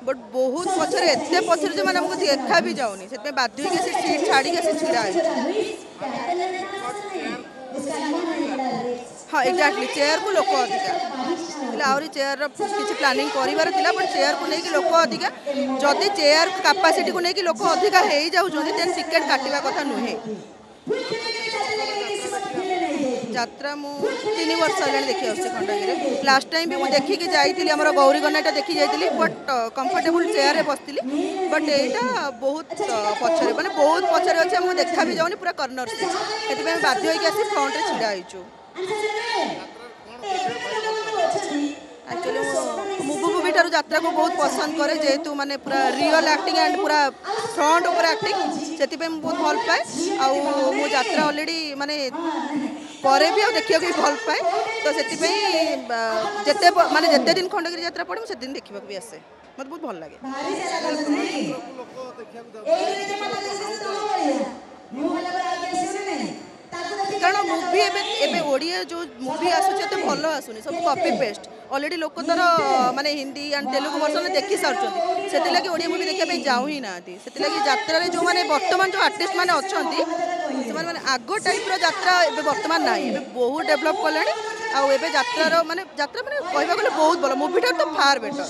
But बहुत पछरे एते पछरे जो माने हमको देखा भी जाउनी से बाध्य होके से सीट छाड़ी के से छिड़ा हाँ एक्जाक्टली चेयर को लोक अधिका आहरी चेयर किसी प्लानिंग कर बट चेयर को लेकिन लोक अधिका जदि चेयर कैपेसिटी को लेकिन लोक अधिका हो जाऊँ देन टिकेट काटिया कथा नुहे यात्रा मु 3 वर्ष है देखी आस खंडगिरी लास्ट टाइम भी मुझे देखिकी जाइए आम गौरीगनाटा देखी जाइए बट कंफर्टेबल चेयर बसती बट यहाँ बहुत पछरे माने बहुत पछरे अच्छे मुझे देखा भी जाऊनी पूरा कर्नर से बाध्य होकर आसी फ्रंट में छिड़ा होइछु एक्चुअली मुगु मुवी ठार यात्रा को बहुत पसंद करे जेहेतु माने पूरा रियल एक्टिंग एंड पूरा फ्रंट ऊपर एक्टिंग से बहुत भल पाए आउ मो यात्रा ऑलरेडी माने करे भी देखा भी भल पाए तो से माने जिते दिन खंडगिरी यात्रा पड़े मुझे दिन देखा भी आसे मत बहुत भल लगे कारण मुवी एबे ओडिया जो मुवी आसुचे तो भल आसुनी सब कॉपी पेस्ट ऑलरेडी लोक तर माने हिंदी एंड तेलुगु वर्जन देखी सारछंती सेति लागि ओडिया मुवी देखा पे जाऊ ही नाती सेति लागि यात्रा रे जो माने वर्तमान जो आर्टिस्ट माने अछंती से माने आगो टाइप रो यात्रा एबे वर्तमान नाही एबे बहुत डेवलप करलानी आ एबे यात्रा रो माने कहबा गले बहुत भल मुवी टा तो फार बेटर।